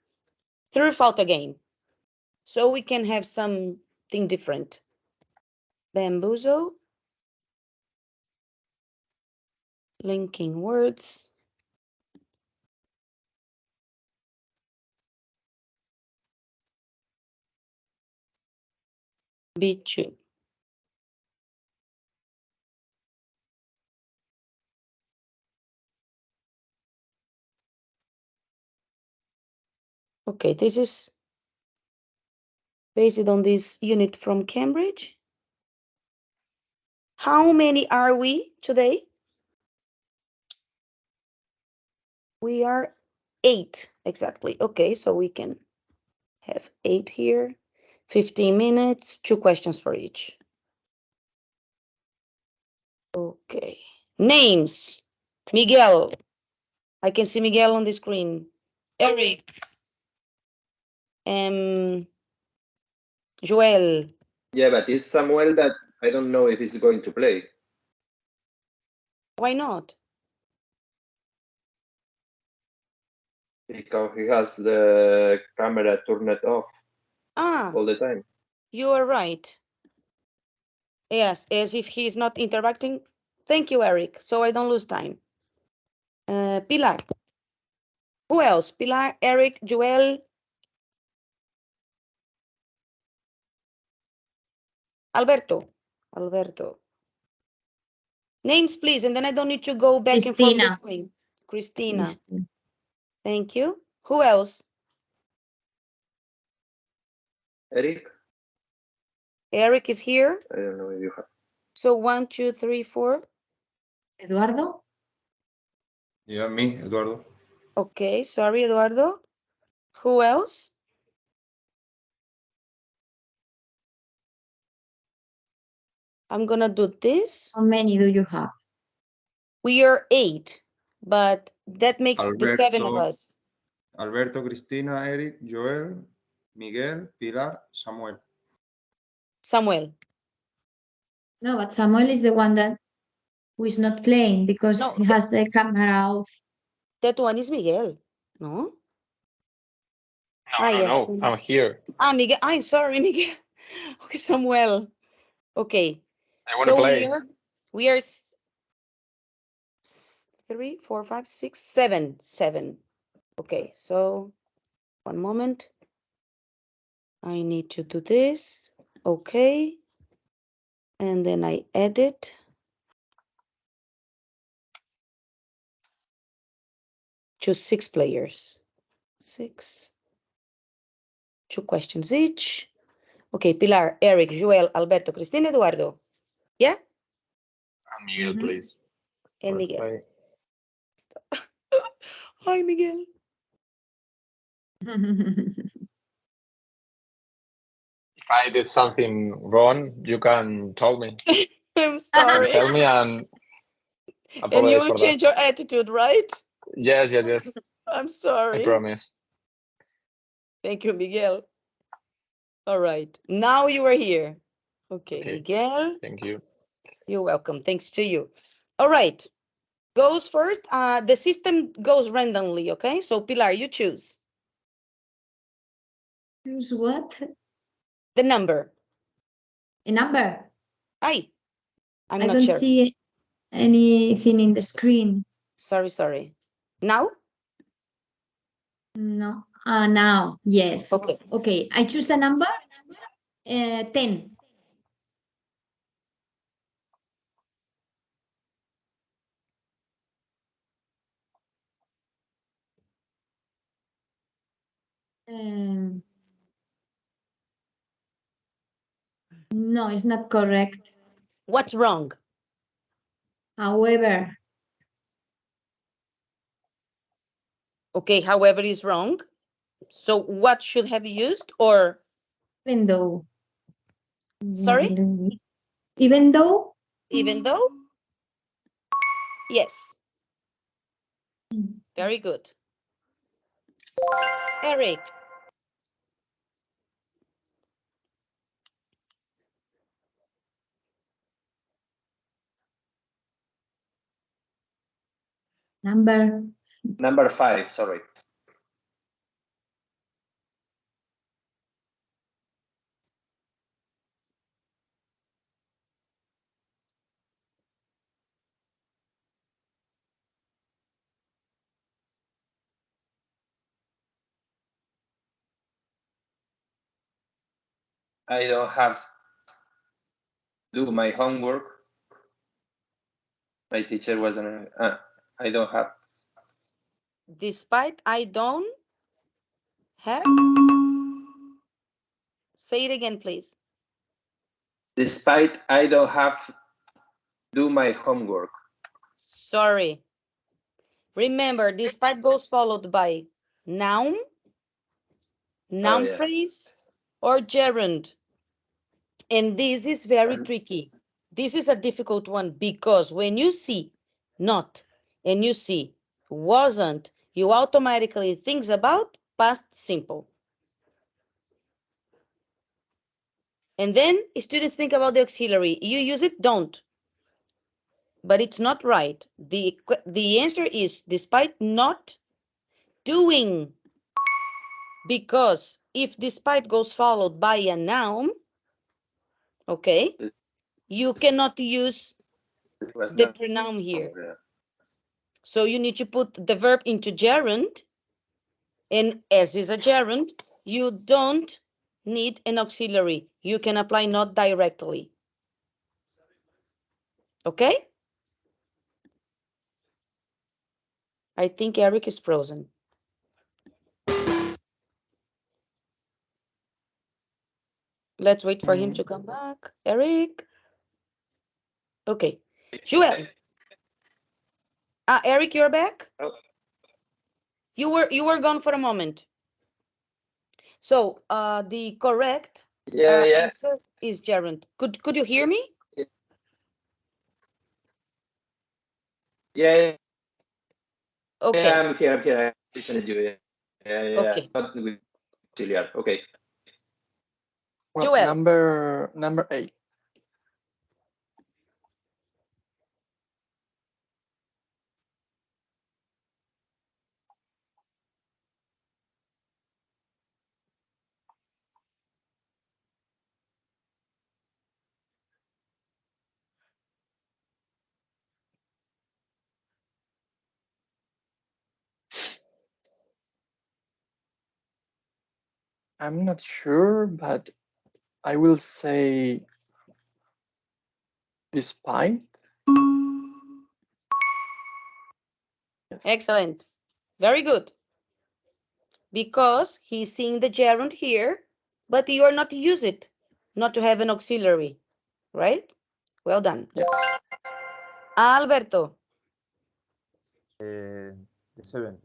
throughout a game. So we can have something different. Bamboozle. Linking words. B2. Okay, this is based on this unit from Cambridge. How many are we today? We are 8, exactly. Okay, so we can have 8 here. 15 minutes, 2 questions for each. Okay. Names. Miguel. I can see Miguel on the screen. Eric. Joel. Yeah, but it's Samuel that I don't know if he's going to play Why not? because he has the camera turned off all the time. You are right. Yes, as if he's not interacting. Thank you, Eric, so I don't lose time. Pilar. Who else? Pilar, Eric, Joel. Alberto. Alberto. Names, please, and then I don't need to go back and forth the screen. Christina. Thank you. Who else? Eric? Eric is here. I don't know if you have. So 1, 2, 3, 4. Eduardo? Yeah, me, Eduardo. Okay, sorry, Eduardo. Who else? I'm gonna do this. How many do you have? We are 8, but that makes the 7 of us. Alberto, Cristina, Eric, Joel, Miguel, Pilar, Samuel. Samuel. No, but Samuel is the one that who is not playing because No, he has the camera off. That one is Miguel. No? No, Yes. I'm here. Miguel. I'm sorry, Miguel. Okay, Samuel. Okay. I want to play. We are 3, 4, 5, 6, 7. 7. Okay, so 1 moment. I need to do this. Okay. And then I edit. Choose 6 players. 6. 2 questions each. Okay, Pilar, Eric, Joel, Alberto, Cristina, Eduardo. Yeah? And Miguel, please. And Miguel. Hi, Miguel. If I did something wrong, you can tell me. I'm sorry. Tell me and And you apologize will for change your attitude, right? Yes, yes, yes. I'm sorry. I promise. Thank you, Miguel. All right. Now you are here. Okay, Miguel. Thank you. You're welcome. Thanks to you. All right. Goes first. The system goes randomly, okay? So, Pilar, you choose. Choose what? The number. A number. I'm I not don't sure. see anything in the screen. Sorry. Now? No. Now, yes. Okay. Okay, I choose the number 10. No, it's not correct. What's wrong? However. Okay, however is wrong. So what should have you used or? Even though. Sorry? Even though? Even though? Yes. Very good. Eric. Number 5, sorry. I don't have do my homework. My teacher wasn't. I don't have. Despite I don't have. Say it again, please. Despite I don't have do my homework. Sorry. Remember, despite goes followed by noun, phrase, or gerund. And this is very tricky. This is a difficult one because when you see not and you see wasn't, you automatically think about past simple. And then students think about the auxiliary. You use it, don't. But it's not right. The answer is despite not doing. Because if despite goes followed by a noun, okay, you cannot use the pronoun here. So you need to put the verb into gerund, and as is a gerund, you don't need an auxiliary. You can apply not directly. Okay? I think Eric is frozen. Let's wait for him to come back. Eric? Okay. Joel? Eric, you're back? Oh. You were gone for a moment. So the correct answer is gerund. Could you hear me? Yeah. Okay. Yeah, I'm here. I listen to you. Yeah. Okay. Not with auxiliary. Okay. Well, Joel. number 8. I'm not sure, but I will say despite. Yes. Excellent. Very good. Because he's seeing the gerund here, but you are not to use it, not to have an auxiliary, right? Well done. Yes. Alberto. The 7th.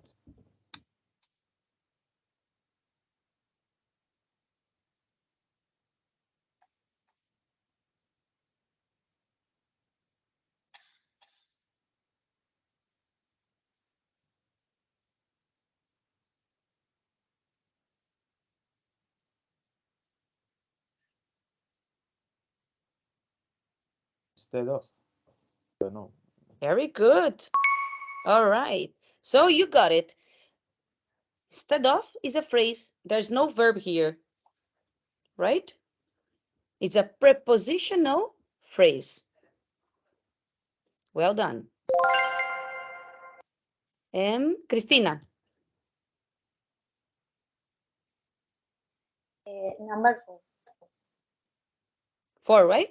Instead of. Don't know. Very good. All right. So you got it. Instead of is a phrase. There's no verb here, right? It's a prepositional phrase. Well done. Cristina. Number 4. 4, right?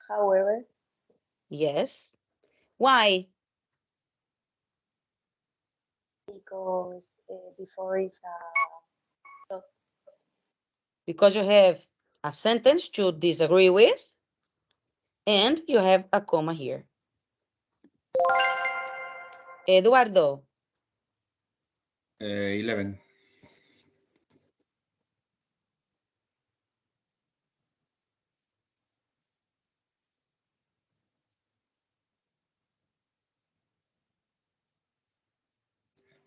However. Yes. Why? Because before is a. Because you have a sentence to disagree with, and you have a comma here. Eduardo. 11.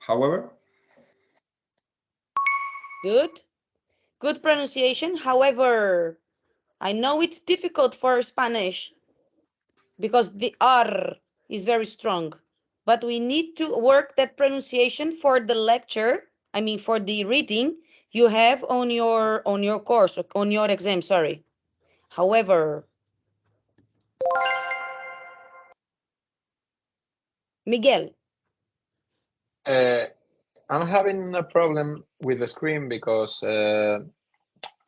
However. Good. Good pronunciation. However, I know it's difficult for Spanish because the R is very strong, but we need to work that pronunciation for the lecture. I mean, for the reading you have on your course, on your exam, sorry. However. Miguel. I'm having a problem with the screen because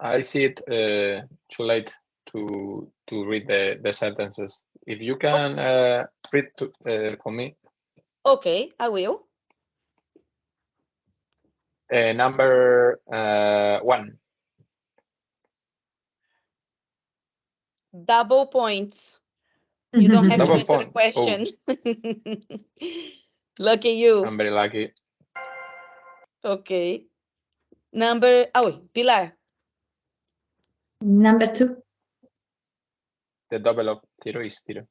I see it too late to read the sentences. If you can read for me. Okay, I will. Number 1. Double points. You don't have Double to answer point. the question. Oh. Lucky you. I'm very lucky. Okay. Pilar. Number 2. The double of tiro is tiro.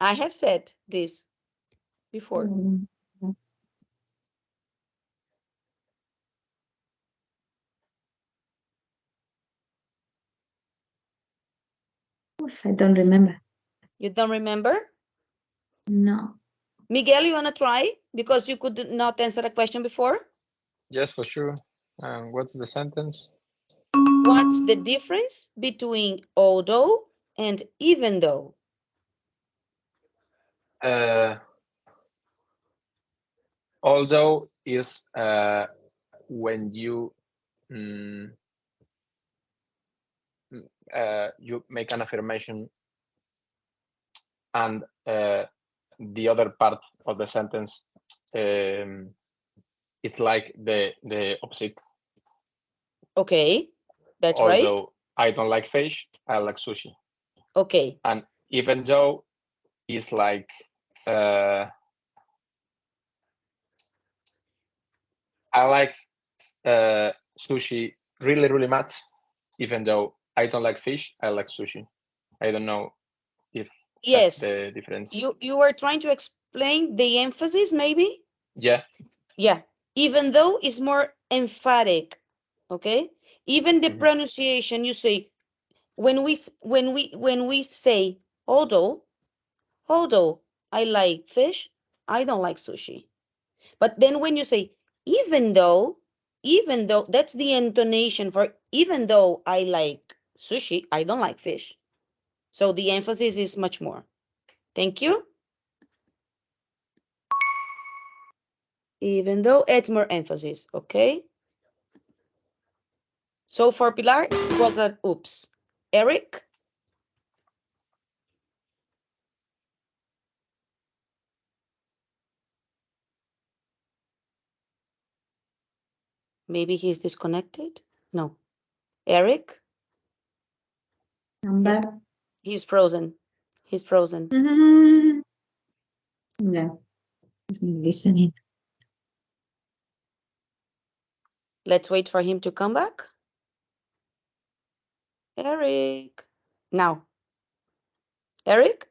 I have said this before. I don't remember. You don't remember? No. Miguel, you want to try? Because you could not answer a question before? Yes, for sure. What's the sentence? What's the difference between although and even though? Although is when you you make an affirmation and the other part of the sentence it's like the opposite. Okay, that's Although right. I don't like fish, I like sushi. Okay. And even though it's like I like sushi really much, even though I don't like fish, I like sushi. I don't know if yes, that's the difference. You were trying to explain the emphasis, maybe? Yeah. Yeah. Even though it's more emphatic, okay? Even the pronunciation, you say, when we say although I like fish, I don't like sushi. But then when you say even though, that's the intonation for even though I like sushi, I don't like fish. So the emphasis is much more. Thank you. Even though it's more emphasis, okay? So for Pilar, it was an oops. Eric? Maybe he's disconnected? No. Eric? Number? He's frozen. He's frozen. No. Listening. Let's wait for him to come back. Eric. Now. Eric?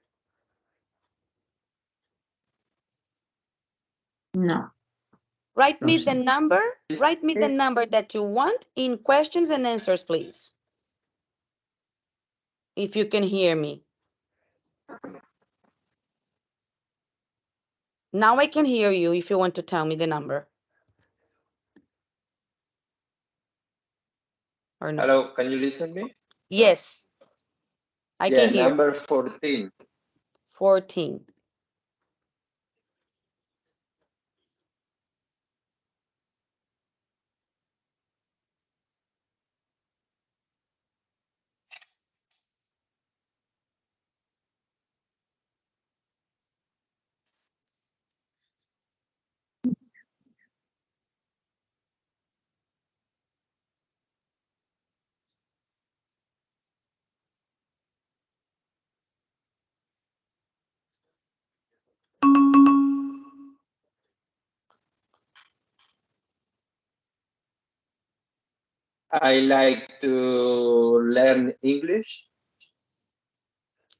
No. Write No, me sí. the number. Write me the number that you want in questions and answers, please. If you can hear me. Now I can hear you if you want to tell me the number. Or no? Hello, can you listen me? Yes. I can hear. Number 14. 14. I like to learn English.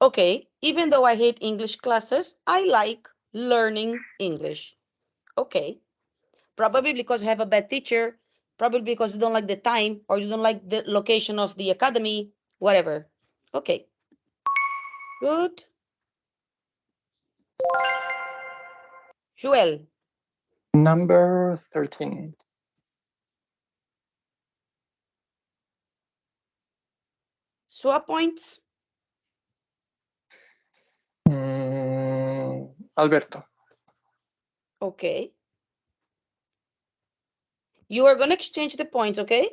Okay, even though I hate English classes, I like learning English. Okay, probably because you have a bad teacher, probably because you don't like the time or you don't like the location of the academy, whatever. Okay, good. Joel. Number 13. Swap points. Alberto. Okay. You are going to exchange the points, okay?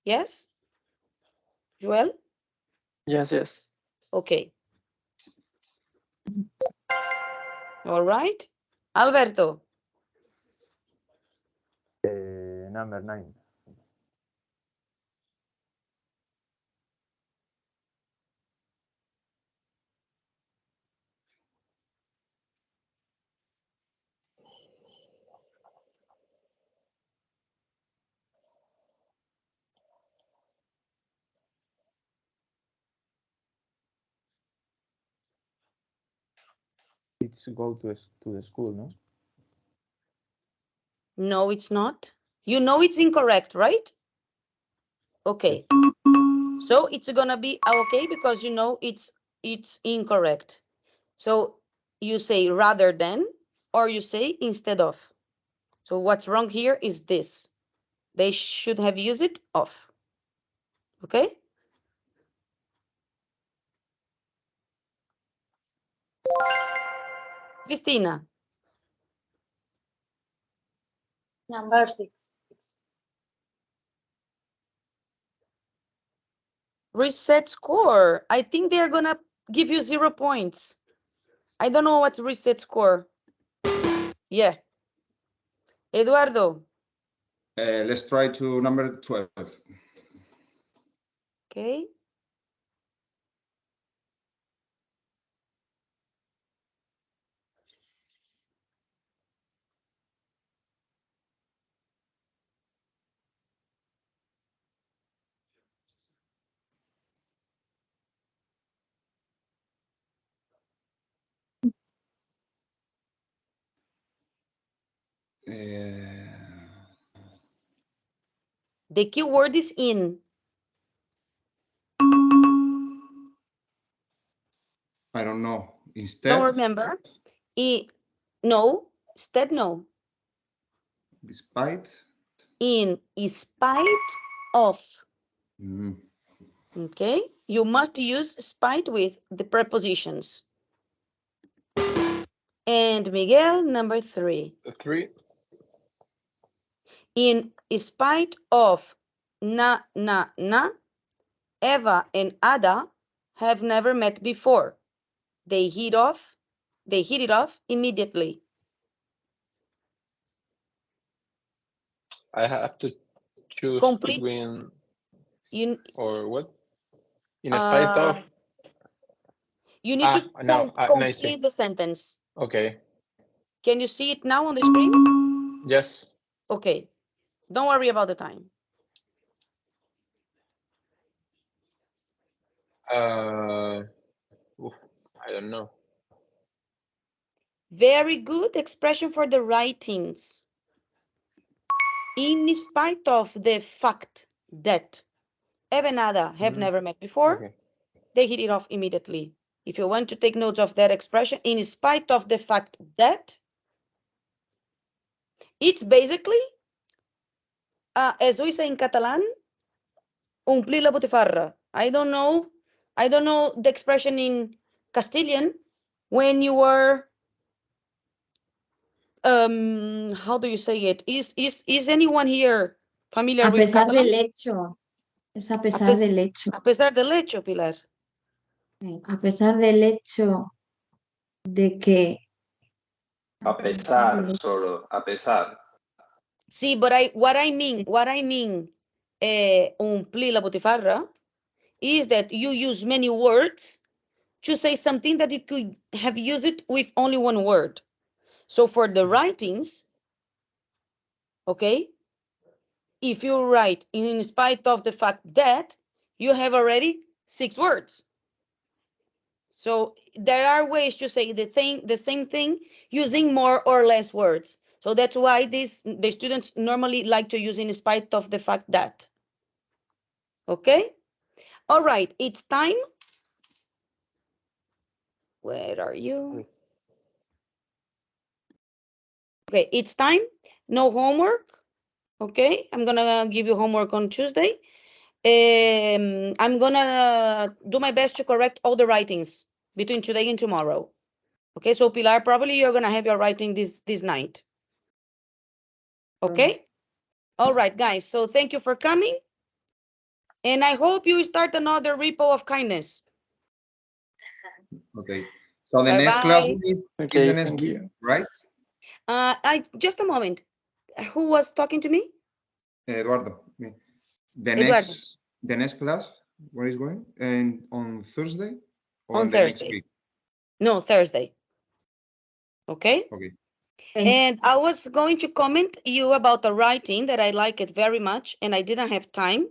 Yes? Joel? Yes, yes. Okay. All right. Alberto. Number 9. It's go to the school, no? No, it's not. You know it's incorrect, right? Okay. So it's gonna be okay because you know it's incorrect. So you say rather than or you say instead of. So what's wrong here is this. They should have used it of. Okay? Cristina. Number 6. Reset score. I think they're gonna give you 0 points. I don't know what's reset score. Yeah. Eduardo. Let's try to number 12. Okay. The keyword is in. I don't know. Instead? Don't remember. No. Instead, no. Despite? In spite of. Okay. You must use spite with the prepositions. And Miguel, number 3. 3. In spite of na, Eva and Ada have never met before. They hit it off immediately. I have to choose between or what? In spite of. You need to complete the sentence. Okay. Can you see it now on the screen? Yes. Okay, don't worry about the time. I don't know. Very good expression for the writings. In spite of the fact that Evenada have never met before, they hit it off immediately. If you want to take note of that expression, in spite of the fact that, it's basically, as we say in Catalan, omplir la botifarra. I don't know the expression in Castilian when you were, how do you say it? Is anyone here familiar A with pesar Catalan? del hecho. Es a pesar del hecho. A pesar del hecho, Pilar. A pesar del hecho de que. A pesar, solo, a pesar. Sí, but what I mean, omplir la botifarra, is that you use many words to say something that you could have used it with only one word. So for the writings, okay, if you write in spite of the fact that, you have already 6 words. So there are ways to say the same thing using more or less words. So that's why the students normally like to use in spite of the fact that. Okay? All right, it's time. Where are you? Okay, it's time. No homework. Okay, I'm gonna give you homework on Tuesday. I'm gonna do my best to correct all the writings between today and tomorrow. Okay, so Pilar, probably you're gonna have your writing this night. Okay? All right, guys. So thank you for coming. And I hope you start another repo of kindness. Okay. So the Bye next class bye. is the next week, right? Just a moment. Who was talking to me? Eduardo. Me. Eduardo. The next class, where is going? And on Thursday or On the next Thursday. week? No, Thursday. Okay? Okay. And I was going to comment you about the writing that I like it very much and I didn't have time.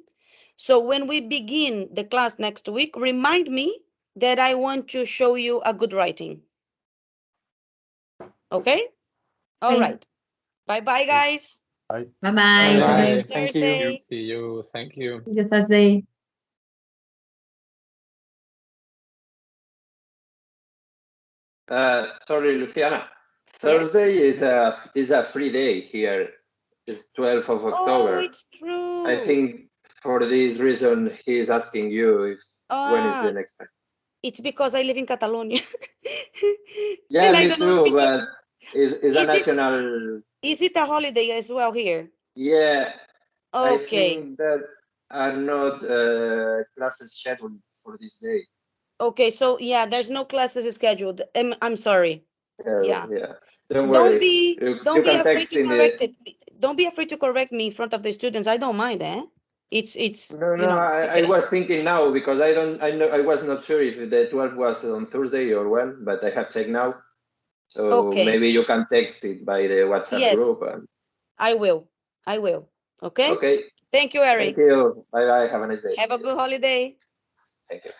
So when we begin the class next week, remind me that I want to show you a good writing. Okay? All right. Bye-bye, guys. Bye. Bye-bye. Bye. Thank you. See you. Thank you. See you Thursday. Sorry, Luciana. Thursday is a free day here. It's 12th of October. Oh, it's true. I think for this reason he is asking you if when is the next time. It's because I live in Catalonia. Yeah, me too, but it's a national... Is it a holiday as well here? Yeah. Okay. I think that are not classes scheduled for this day. Okay, so yeah, there's no classes scheduled. I'm sorry. Yeah. Don't worry. Don't be can afraid text to in correct it. Don't be afraid to correct me in front of the students. I don't mind, eh? It's No, you know, I was thinking now because I was not sure if the 12th was on Thursday or when, but I have checked now. So maybe you can text it by the WhatsApp group. And... I will. Okay? Okay. Thank you, Eric. Thank you. Bye bye. Have a nice day. Have a good holiday. Thank you.